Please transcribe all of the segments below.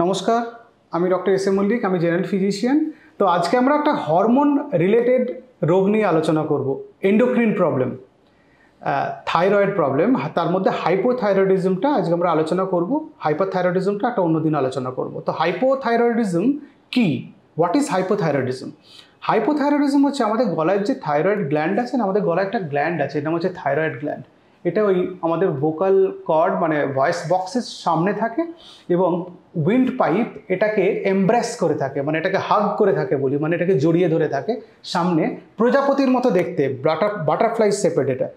নমস্কার, আমি doctor S A Mallick, আমি জেনারেল ফিজিশিয়ান। তো আজকে আমরা একটা হরমোন রিলেটেড রোগ নিয়ে আলোচনা করব, এন্ডোক্রিন প্রবলেম, থাইরয়েড প্রবলেম। তার মধ্যে হাইপোথাইরয়েডিজমটা আজকে আমরা আলোচনা করব, হাইপারথাইরয়েডিজমটা একটা অন্যদিন আলোচনা করব। তো হাইপোথাইরয়েডিজম কি? What is hypothyroidism? হাইপোথাইরয়েডিজম হচ্ছে আমাদের গলায় যে থাইরয়েড গ্ল্যান্ড আছে না, আমাদের গলায় একটা গ্ল্যান্ড আছে, এটা হচ্ছে থাইরয়েড গ্ল্যান্ড। এটা ওই আমাদের ভোকাল কর্ড মানে ভয়েস বক্সের সামনে থাকে এবং উইন্ড পাইপ এটাকে এমব্রেস করে থাকে, মানে এটাকে হাগ করে থাকে বলি, মানে এটাকে জড়িয়ে ধরে থাকে সামনে, প্রজাপতির মতো দেখতে, বাটারফ্লাই শেপেড। এটা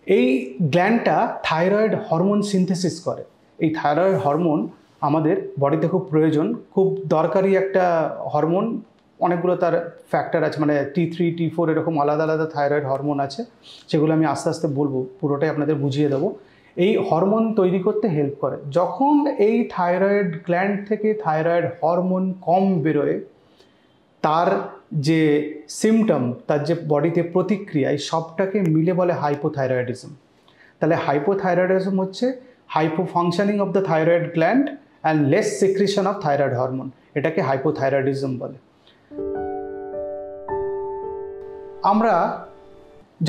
এই গ্ল্যান্ডটা থাইরয়েড হরমোন সিনথেসিস করে। এই থাইরয়েড হরমোন আমাদের বডিতে খুব প্রয়োজন, খুব দরকারি একটা হরমোন। অনেকগুলো তার ফ্যাক্টর আছে, মানে T3 T4 এরকম আলাদা আলাদা থাইরয়েড হরমোন আছে, সেগুলো আমি আস্তে আস্তে বলবো, পুরোটাই আপনাদের বুঝিয়ে দেবো। এই হরমোন তৈরি করতে হেল্প করে। যখন এই থাইরয়েড গ্ল্যান্ড থেকে থাইরয়েড হরমোন কম বেরোয়, তার যে সিমটম, তার যে বডিতে প্রতিক্রিয়া, এই সবটাকে মিলে বলে হাইপোথাইরয়েডিজম। তাহলে হাইপোথাইরয়েডিজম হচ্ছে hypo functioning of the thyroid gland and less secretion of thyroid hormone, এটাকে হাইপোথাইরয়েডিজম বলে। আমরা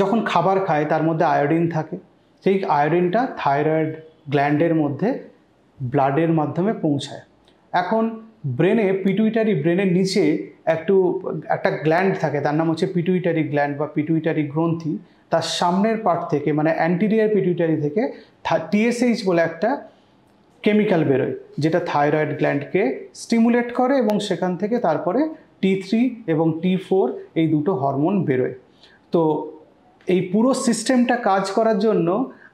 যখন খাবার খাই তার মধ্যে আয়োডিন থাকে, সেই আয়োডিনটা থাইরয়েড গ্ল্যান্ডের মধ্যে ব্লাডের মাধ্যমে পৌঁছায়। এখন ব্রেনে পিটুইটারি, ব্রেনের নিচে একটা গ্ল্যান্ড থাকে, তার নাম হচ্ছে পিটুইটারি গ্ল্যান্ড বা পিটুইটারি গ্রন্থি। তার সামনের পার্ট থেকে মানে অ্যান্টিরিয়ার পিটুইটারি থেকে TSH বলে একটা কেমিক্যাল বেরোয়, যেটা থাইরয়েড গ্ল্যান্ডকে স্টিমুলেট করে এবং সেখান থেকে তারপরে T3 এবং T4 এই দুটো হরমোন বেরোয়। তো এই পুরো সিস্টেমটা কাজ করার জন্য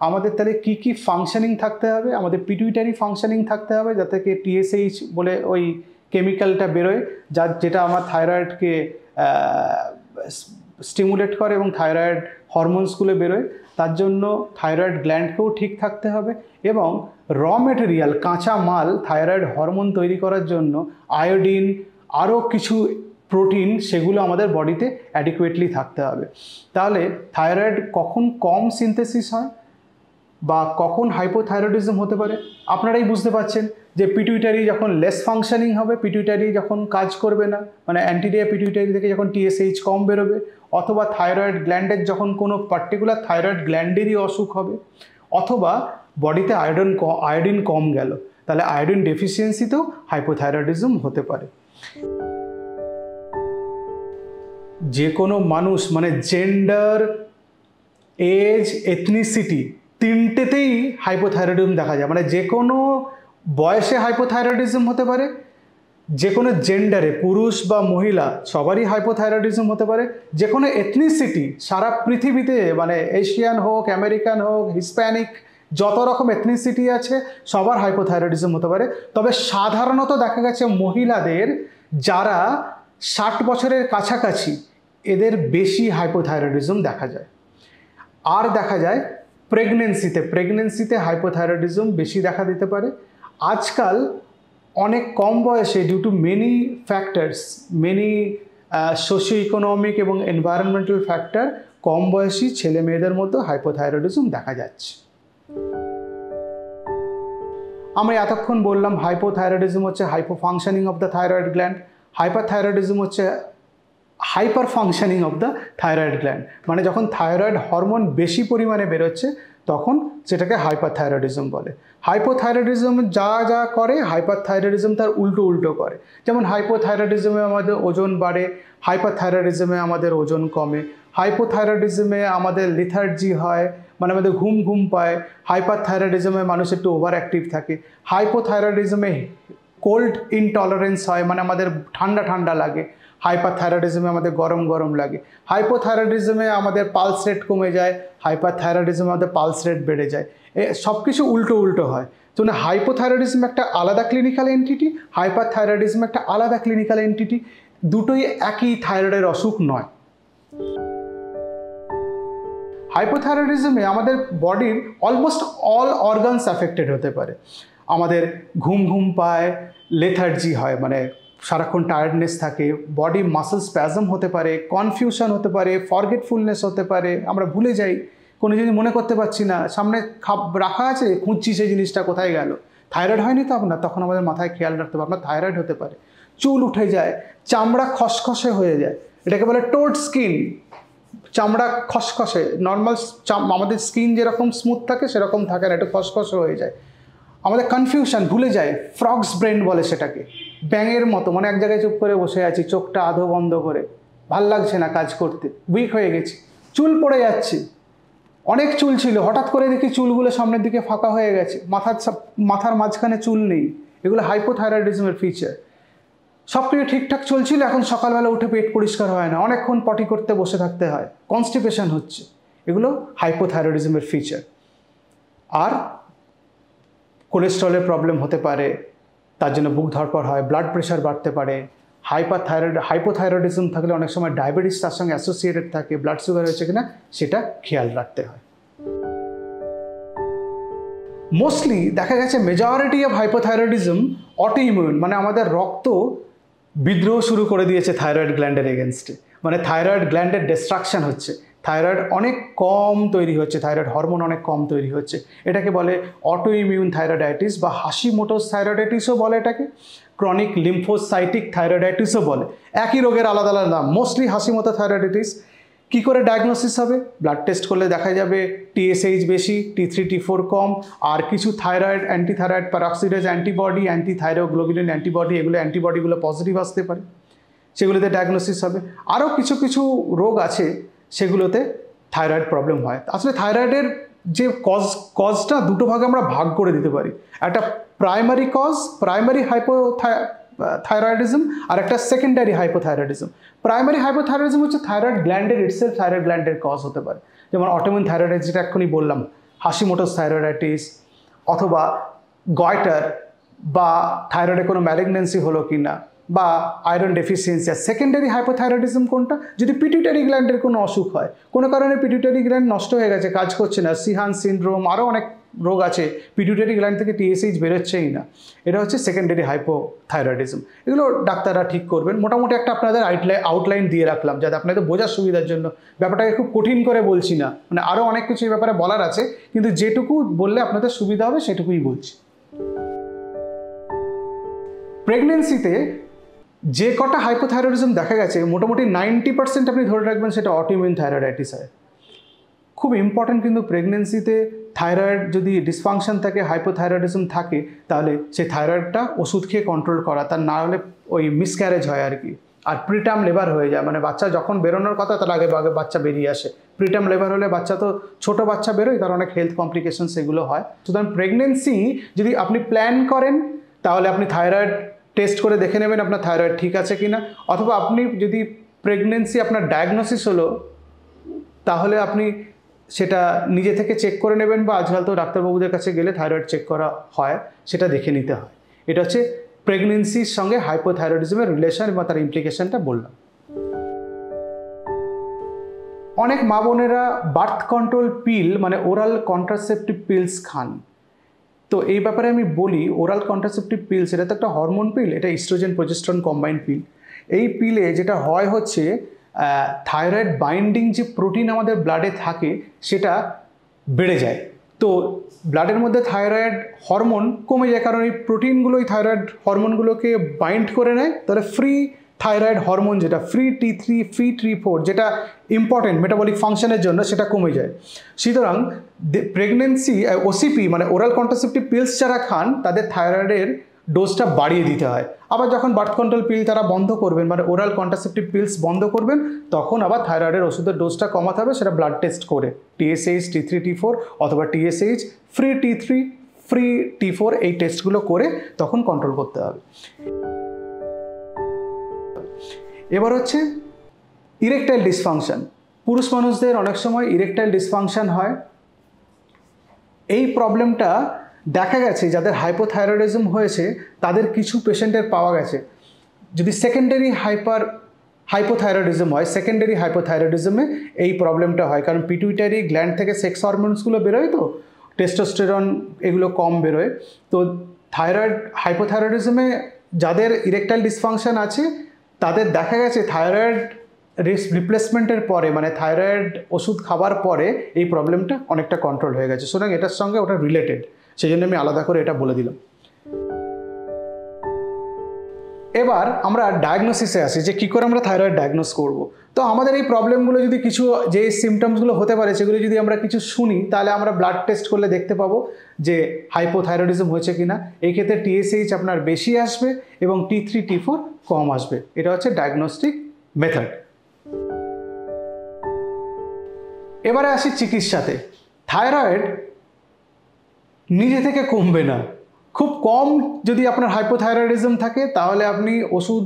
আমাদের তাহলে কি কি ফাংশনিং থাকতে হবে? আমাদের পিটুইটারি ফাংশনিং থাকতে হবে, যাতে কি TSH বলে ওই কেমিক্যালটা বেরোয়, যেটা আমার থাইরয়েডকে স্টিমুলেট করে এবং থাইরয়েড হরমোনসগুলো বেরোয়। তার জন্য থাইরয়েড গ্ল্যান্ডকেও ঠিক থাকতে হবে এবং র মেটেরিয়াল, কাঁচা মাল থাইরয়েড হরমোন তৈরি করার জন্য আয়োডিন, আরও কিছু প্রোটিন, সেগুলো আমাদের বডিতে অ্যাডিকুয়েটলি থাকতে হবে। তাহলে থাইরয়েড কখন কম সিনথেসিস হয় বা কখন হাইপোথাইরয়েডিজম হতে পারে আপনারাই বুঝতে পারছেন। যে পিটুইটারি যখন লেস ফাংশনিং হবে, পিটুইটারি যখন কাজ করবে না, মানে অ্যান্টিরিয়ার পিটুইটারি থেকে যখন TSH কম বেরোবে, অথবা থাইরয়েড গ্ল্যান্ডের যখন কোনো পার্টিকুলার থাইরয়েড গ্ল্যান্ডেরই অসুখ হবে, অথবা বডিতে আয়োডিন কম গেল, তাহলে আয়োডিন ডেফিসিয়েন্সিতেও হাইপোথাইরয়েডিজম হতে পারে। যে কোনো মানুষ মানে জেন্ডার, এজ, এথনিসিটি তিনটেতেই হাইপোথাইরয়েডিজম দেখা যায়। মানে যে কোনো বয়সে হাইপোথাইরয়েডিজম হতে পারে, যে কোনো জেন্ডারে, পুরুষ বা মহিলা সবারই হাইপোথাইরয়েডিজম হতে পারে, যে কোনো এথনিসিটি সারা পৃথিবীতে, মানে এশিয়ান হোক, আমেরিকান হোক, হিস্প্যানিক, যত রকম এথনিসিটি আছে সবার হাইপোথাইরয়েডিজম হতে পারে। তবে সাধারণত দেখা গেছে মহিলাদের যারা 60 বছরের কাছাকাছি, এদের বেশি হাইপোথাইরয়েডিজম দেখা যায়। আর দেখা যায় প্রেগনেন্সিতে হাইপোথাইরয়েডিজম বেশি দেখা দিতে পারে। আজকাল অনেক কম বয়সে due to many factors, many socio economic এবং এনভায়রনমেন্টাল ফ্যাক্টর, কম বয়সী ছেলে মেয়েদের মধ্যে হাইপোথাইরয়েডিজম দেখা যাচ্ছে। আমরা এতক্ষণ বললাম হাইপোথাইরয়েডিজম হচ্ছে hypo functioning of the thyroid gland, hyperthyroidism হচ্ছে hyper functioning of the thyroid gland. মানে যখন থাইরয়েড হরমোন বেশি পরিমাণে বেরোচ্ছে তখন সেটাকে হাইপারথাইরয়েডিজম বলে। হাইপোথাইরয়েডিজম যা যা করে, হাইপারথাইরয়েডিজম তার উল্টো করে। যেমন হাইপোথাইরয়েডিজমে আমাদের ওজন বাড়ে, হাইপারথাইরয়েডিজমে আমাদের ওজন কমে, হাইপোথাইরয়েডিজমে আমাদের লিথার্জি হয়, মানে আমাদের ঘুম পায়, হাইপারথাইরয়েডিজমে মানুষ একটু ওভার অ্যাক্টিভ থাকে, হাইপোথাইরয়েডিজমে কোল্ড ইনটলারেন্স হয়, মানে আমাদের ঠান্ডা লাগে, হাইপারথাইরয়েডিজমে আমাদের গরম লাগে, হাইপোথাইরয়েডিজমে আমাদের পালস রেট কমে যায়, হাইপারথাইরয়েডিজমে আমাদের পালস রেট বেড়ে যায়। সব কিছু উল্টো হয়। তো হাইপোথাইরয়েডিজম একটা আলাদা ক্লিনিক্যাল এন্টিটি, হাইপারথাইরয়েডিজম একটা আলাদা ক্লিনিক্যাল এন্টিটি, দুটোই একই থাইরয়েডের অসুখ নয়। হাইপোথাইরয়েডিজমে আমাদের বডির অলমোস্ট অল অর্গানস অ্যাফেক্টেড হতে পারে। আমাদের ঘুম পায়, লেথার্জি হয়, মানে সারাক্ষণ টায়ার্ডনেস থাকে, বডি মাসল স্প্যাজম হতে পারে, কনফিউশন হতে পারে, ফরগেটফুলনেস হতে পারে, আমরা ভুলে যাই, কোনো জিনিস মনে করতে পারছি না, সামনে রাখা আছে, খুঁজছি সেই জিনিসটা কোথায় গেল, থাইরয়েড হয়নি তো আপনার, তখন আমাদের মাথায় খেয়াল রাখতে হবে আপনার থাইরয়েড হতে পারে। চুল উঠে যায়, চামড়া খসখসে হয়ে যায়, এটাকে বলে টোড স্কিন। চামড়া খসখসে, নর্মাল আমাদের স্কিন যেরকম স্মুথ থাকে সেরকম থাকে না, একটু খসখসে হয়ে যায়। আমাদের কনফিউশন, ভুলে যায়, ফ্রগস ব্রেন বলে সেটাকে, ব্যাঙের মতো, মানে এক জায়গায় চুপ করে বসে আছি, চোখটা আধো বন্ধ করে, ভাল লাগছে না কাজ করতে, উইক হয়ে গেছি, চুল পড়ে যাচ্ছে, অনেক চুল ছিল, হঠাৎ করে দেখি চুলগুলো সামনের দিকে ফাঁকা হয়ে গেছে, মাথার মাঝখানে চুল নেই, এগুলো হাইপোথাইরয়েডিজমের ফিচার। সব কিছু ঠিকঠাক চলছিল, এখন সকালবেলা উঠে পেট পরিষ্কার হয় না, অনেকক্ষণ পটি করতে বসে থাকতে হয়, কনস্টিপেশন হচ্ছে, এগুলো হাইপোথাইরয়েডিজমের ফিচার। আর কোলেস্ট্রলের প্রবলেম হতে পারে, তার জন্য বুক ধড়ফড় হয়, ব্লাড প্রেশার বাড়তে পারে। হাইপোথাইরয়েডিজম থাকলে অনেক সময় ডায়াবেটিস তার সঙ্গে অ্যাসোসিয়েটেড থাকে, ব্লাড সুগার হয়েছে কিনা সেটা খেয়াল রাখতে হয়। মোস্টলি দেখা গেছে মেজরিটি অফ হাইপোথাইরয়েডিজম অটোইমিউন, মানে আমাদের রক্ত বিদ্রোহ শুরু করে দিয়েছে থাইরয়েড গ্ল্যান্ডের এগেনস্টে, মানে থাইরয়েড গ্ল্যান্ডের ডিস্ট্রাকশন হচ্ছে, থাইরয়েড অনেক কম তৈরি হচ্ছে, থাইরয়েড হরমোন অনেক কম তৈরি হচ্ছে, এটাকে বলে অটোইমিউন থাইরয়েডাইটিস বা হাশিমোটোস থাইরয়েডাইটিসও বলে, এটাকে ক্রনিক লিম্ফোসাইটিক থাইরয়েডাইটিসও বলে। একই রোগের আলাদা আলাদা নাম। মোস্টলি হাশিমোটো থাইরয়েডাইটিস কী করে ডায়াগনোসিস হবে? ব্লাড টেস্ট করলে দেখা যাবে TSH বেশি, T3 T4 কম, আর কিছু থাইরয়েড অ্যান্টিথাইরয়েড প্যারক্সিডেজ অ্যান্টিবডি, অ্যান্টিথাইরোগ্লোবিলিন অ্যান্টিবডি, এগুলো অ্যান্টিবডিগুলো পজিটিভ আসতে পারে, সেগুলোতে ডায়াগনোসিস হবে। আরও কিছু কিছু রোগ আছে সেগুলোতে থাইরয়েড প্রবলেম হয়। আসলে থাইরয়েডের যে কজটা দুটো ভাগে আমরা ভাগ করে দিতে পারি, একটা প্রাইমারি কজ, প্রাইমারি হাইপোথাইরয়েডিজম, আর একটা সেকেন্ডারি হাইপোথাইরয়েডিজম। প্রাইমারি হাইপোথাইরয়েডিজম হচ্ছে থাইরয়েড গ্ল্যান্ডের ইটসেলফ থাইরয়েড গ্ল্যান্ডের কজ হতে পারে, যেমন অটোইমিউন থাইরয়েডাইটিস যেটা এক্ষুনি বললাম, হাশিমোটোস থাইরয়েডাইটিস, অথবা গয়টার, বা থাইরয়েডে কোনো ম্যালিগন্যান্সি হলো কি না, বা আয়রন ডেফিসিয়েন্সি। আর সেকেন্ডারি হাইপোথাইরয়েডিজম কোনটা? যদি পিটুইটারি গ্ল্যান্ডের কোনো অসুখ হয়, কোনো কারণে পিটুইটারি গ্ল্যান্ড নষ্ট হয়ে গেছে, কাজ করছে না, সিহান সিনড্রোম, আরও অনেক রোগ আছে, পিটুইটারি গ্ল্যান্ড থেকে TSH বেরোচ্ছেই না, এটা হচ্ছে সেকেন্ডারি হাইপোথাইরয়েডিজম। এগুলো ডাক্তাররা ঠিক করবেন। মোটামুটি একটা আপনাদের আউটলাইন দিয়ে রাখলাম যাতে আপনাদের বোঝার সুবিধার জন্য, ব্যাপারটাকে খুব কঠিন করে বলছি না, মানে আরও অনেক কিছু এই ব্যাপারে বলার আছে, কিন্তু যেটুকু বললে আপনাদের সুবিধা হবে সেটুকুই বলছি। প্রেগনেন্সিতে যে কটা হাইপোথাইরয়েডিজম দেখা গেছে, মোটামুটি 90% আপনি ধরে রাখবেন সেটা অটোইমিউন থাইরয়েডাইটিস হয়। খুব ইম্পর্টেন্ট, কিন্তু প্রেগনেন্সিতে থাইরয়েড যদি ডিসফাংশন থাকে, হাইপোথাইরয়েডিজম থাকে, তাহলে সেই থাইরয়েডটা ওষুধ খেয়ে কন্ট্রোল করা, তার না হলে ওই মিসক্যারেজ হয় আর কি, আর প্রিটার্ম লেবার হয়ে যায়, মানে বাচ্চা যখন বেরোনোর কথা তার আগে বাচ্চা বেরিয়ে আসে। প্রিটার্ম লেবার হলে বাচ্চা তো ছোট বাচ্চা বেরোয়, তার অনেক হেলথ কমপ্লিকেশন সেগুলো হয়। সুতরাং প্রেগনেন্সি যদি আপনি প্ল্যান করেন তাহলে আপনি থাইরয়েড টেস্ট করে দেখে নেবেন আপনার থাইরয়েড ঠিক আছে কিনা, অথবা আপনি যদি প্রেগনেন্সি আপনার ডায়াগনোসিস হলো তাহলে আপনি সেটা নিজে থেকে চেক করে নেবেন, বা আজকাল তো ডাক্তারবাবুদের কাছে গেলে থাইরয়েড চেক করা হয়, সেটা দেখে নিতে হয়। এটা হচ্ছে প্রেগনেন্সির সঙ্গে হাইপোথাইরয়েডিজমের রিলেশন এবং তার ইমপ্লিকেশনটা বললাম। অনেক মা বোনেরা বার্থ কন্ট্রোল পিল মানে ওরাল কন্ট্রাসেপটিভ পিলস খান। তো এই ব্যাপারে আমি বলি, ওরাল কন্ট্রাসেপটিভ পিলস এটা তো একটা হরমোন পিল, এটা ইস্ট্রোজেন প্রোজেস্টেরন কম্বাইন্ড পিল। এই পিলে যেটা হয় হচ্ছে থাইরয়েড বাইন্ডিং যে প্রোটিন আমাদের ব্লাডে থাকে সেটা বেড়ে যায়। তো ব্লাডের মধ্যে থাইরয়েড হরমোন কমে যায়, কারণ এই প্রোটিনগুলোই থাইরয়েড হরমোনগুলোকে বাইন্ড করে নেয়। তাহলে ফ্রি থাইরয়েড হরমোন যেটা ফ্রি T3 ফ্রি T4 যেটা ইম্পর্টেন্ট মেটাবলিক ফাংশনের জন্য, সেটা কমে যায়। সুতরাং প্রেগনেন্সি ওসিপি মানে ওরাল কন্ট্রাসেপটিভ পিলস যারা খান তাদের থাইরয়েডের ডোজটা বাড়িয়ে দিতে হয়। আবার যখন বার্থ কন্ট্রোল পিল তারা বন্ধ করবেন, মানে ওরাল কন্ট্রাসেপটিভ পিলস বন্ধ করবেন, তখন আবার থাইরয়েডের ওষুধের ডোজটা কমাতে হবে, সেটা ব্লাড টেস্ট করে TSH T3 T4 অথবা TSH free T3 free T4 এই টেস্টগুলো করে তখন কন্ট্রোল করতে হবে। এবার হচ্ছে ইরেকটাইল ডিসফাংশন। পুরুষ মানুষদের অনেক সময় ইরেকটাইল ডিসফাংশন হয়। এই প্রবলেমটা দেখা গেছে যাদের হাইপোথাইরয়েডিজম হয়েছে তাদের কিছু পেশেন্টের পাওয়া গেছে যদি সেকেন্ডারি হাইপোথাইরয়েডিজম হয়, সেকেন্ডারি হাইপোথাইরয়েডিজমে এই প্রবলেমটা হয়, কারণ পিটুইটারি গ্ল্যান্ড থেকে সেক্স হরমোনসগুলো বেরোয়, তো টেস্টোস্টেরন এগুলো কম বেরোয়। তো থাইরয়েড হাইপোথাইরয়েডিজমে যাদের ইরেকটাইল ডিসফাংশন আছে তাদের দেখা গেছে থাইরয়েড রিপ্লেসমেন্টের পরে মানে থাইরয়েড ওষুধ খাবার পরে এই প্রবলেমটা অনেকটা কন্ট্রোল হয়ে গেছে। সুতরাং এটার সঙ্গে ওটা রিলেটেড, সেই জন্য আমি আলাদা করে এটা বলে দিলাম। এবার আমরা ডায়াগনোসিসে আসি যে কী করে আমরা থাইরয়েড ডায়াগনোস করব। তো আমাদের এই প্রবলেমগুলো যদি কিছু যে সিমটমসগুলো হতে পারে সেগুলো যদি আমরা কিছু শুনি, তাহলে আমরা ব্লাড টেস্ট করলে দেখতে পাবো যে হাইপোথাইরয়েডিজম হয়েছে কিনা। এই ক্ষেত্রে TSH আপনার বেশি আসবে এবং T3 T4 কম আসবে। এটা হচ্ছে ডায়াগনস্টিক মেথড। এবারে আসি চিকিৎসাতে। থাইরয়েড নিজে থেকে কমবে না। খুব কম যদি আপনার হাইপোথাইরয়েডিজম থাকে তাহলে আপনি ওষুধ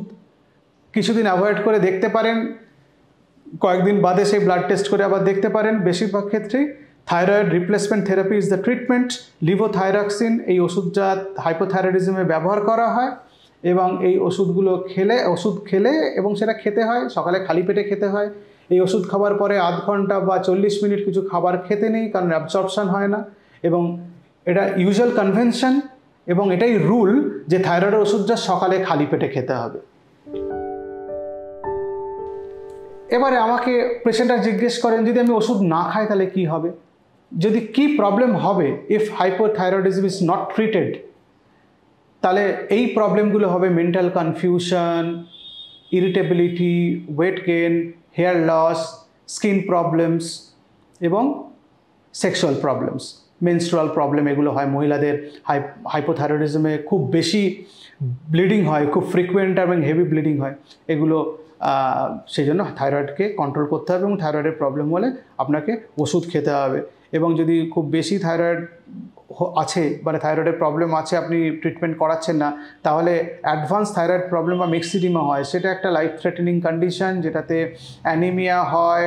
কিছুদিন অ্যাভয়েড করে দেখতে পারেন, কয়েকদিন বাদে সেই ব্লাড টেস্ট করে আবার দেখতে পারেন। বেশিরভাগ ক্ষেত্রেই thyroid replacement therapy is the treatment. Levothyroxine এই ওষুধটা হাইপোথাইরয়েডিজমে ব্যবহার করা হয় এবং এই ওষুধ খেলে এবং সেটা খেতে হয়, সকালে খালি পেটে খেতে হয়। এই ওষুধ খাওয়ার পরে আধ ঘন্টা বা 40 মিনিট কিছু খাবার খেতে নেই, কারণ অ্যাবজর্পশন হয় না। এবং এটা ইউজুয়াল কনভেনশন এবং এটাই রুল যে থাইরয়েডের ওষুধটা সকালে খালি পেটে খেতে হবে। এবারে আমাকে পেশেন্টরা জিজ্ঞেস করেন যদি আমি ওষুধ না খাই তাহলে কি হবে, যদি কি প্রবলেম হবে if hypothyroidism is not treated. তাহলে এই প্রবলেমগুলো হবে mental confusion, irritability, weight gain, hair loss, skin problems এবং সেক্সুয়াল প্রবলেমস, মেনস্ট্রুয়াল প্রবলেম এগুলো হয়। মহিলাদের হাইপোথাইরয়েডিজমে খুব বেশি ব্লিডিং হয়, খুব ফ্রিকুয়েন্ট এবং হেভি ব্লিডিং হয়। এগুলো সেই জন্য থাইরয়েডকে কন্ট্রোল করতে হবে এবং থাইরয়েডের প্রবলেম হলে আপনাকে ওষুধ খেতে হবে। এবং যদি খুব বেশি থাইরয়েড আছে মানে থাইরয়েডের প্রবলেম আছে, আপনি ট্রিটমেন্ট করাচ্ছেন না, তাহলে অ্যাডভান্স থাইরয়েড প্রবলেম বা মিক্সিডিমা হয়। সেটা একটা লাইফ থ্রেটেনিং কন্ডিশন, যেটাতে অ্যানিমিয়া হয়,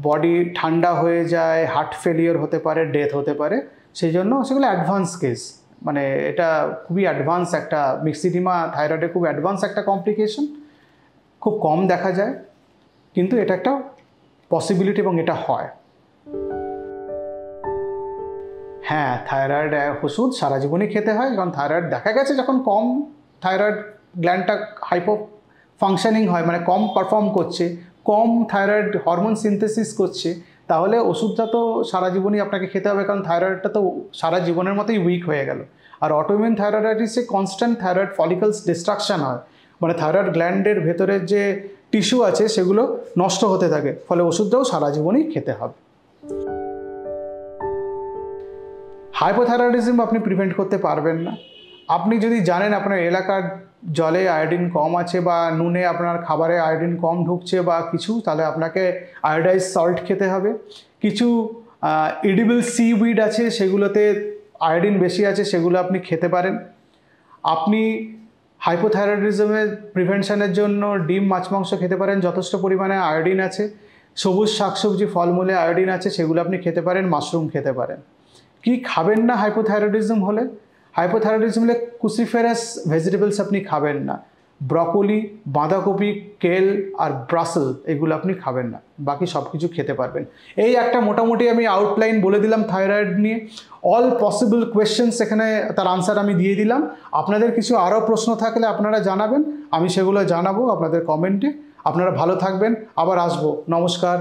বডি ঠান্ডা হয়ে যায়, হার্ট ফেলিওর হতে পারে, ডেথ হতে পারে। সেই জন্য সেগুলো অ্যাডভান্স কেস, মানে এটা খুবই অ্যাডভান্স একটা মিক্সিডিমা, থাইরয়েডের খুব অ্যাডভান্স একটা কমপ্লিকেশন, খুব কম দেখা যায় কিন্তু এটা একটা পসিবিলিটি এবং এটা হয়। হ্যাঁ, থাইরয়েড ওষুধ সারা জীবনই খেতে হয়, কারণ থাইরয়েড দেখা গেছে যখন কম থাইরয়েড গ্ল্যান্ডটা হাইপো ফাংশনিং হয়, মানে কম পারফর্ম করছে, কম থাইরয়েড হরমোন সিনথেসিস করছে, তাহলে ওষুধটা তো সারা জীবনই আপনাকে খেতে হবে, কারণ থাইরয়েডটা তো সারা জীবনের মতোই উইক হয়ে গেল। আর অটোইমিউন থাইরয়েডাইটিসে কনস্ট্যান্ট থাইরয়েড ফলিকলস ডিস্ট্রাকশন হয়, মানে থাইরয়েড গ্ল্যান্ডের ভেতরের যে টিস্যু আছে সেগুলো নষ্ট হতে থাকে, ফলে ওষুধটাও সারা জীবনই খেতে হবে। হাইপোথাইরয়েডিজম আপনি প্রিভেন্ট করতে পারবেন না। আপনি যদি জানেন আপনার এলাকার জলে আয়োডিন কম আছে বা নুনে আপনার খাবারে আয়োডিন কম ঢুকছে বা কিছু, তাহলে আপনাকে আয়োডাইজ সল্ট খেতে হবে। কিছু ইডিবল সিউইড আছে সেগুলোতে আয়োডিন বেশি আছে, সেগুলো আপনি খেতে পারেন। আপনি হাইপোথাইরয়েডিজমের প্রিভেনশনের জন্য ডিম, মাছ, মাংস খেতে পারেন, যথেষ্ট পরিমাণে আয়োডিন আছে। সবুজ শাকসবজি, ফলমূলে আয়োডিন আছে, সেগুলো আপনি খেতে পারেন। মাশরুম খেতে পারেন। কি খাবেন না হাইপোথাইরয়েডিজম হলে? হাইপোথাইরয়েডিজম হলে ক্রুসিফেরাস ভেজিটেবলস আপনি খাবেন না। ব্রকোলি, বাঁধাকপি, কেল আর ব্রাসেল এগুলো আপনি খাবেন না, বাকি সব কিছু খেতে পারবেন। এই একটা মোটামুটি আমি আউটলাইন বলে দিলাম থাইরয়েড নিয়ে। অল পসিবল কোয়েশ্চেন্স এখানে তার আনসার আমি দিয়ে দিলাম। আপনাদের কিছু আরও প্রশ্ন থাকলে আপনারা জানাবেন, আমি সেগুলো জানাবো আপনাদের কমেন্টে। আপনারা ভালো থাকবেন, আবার আসবো। নমস্কার।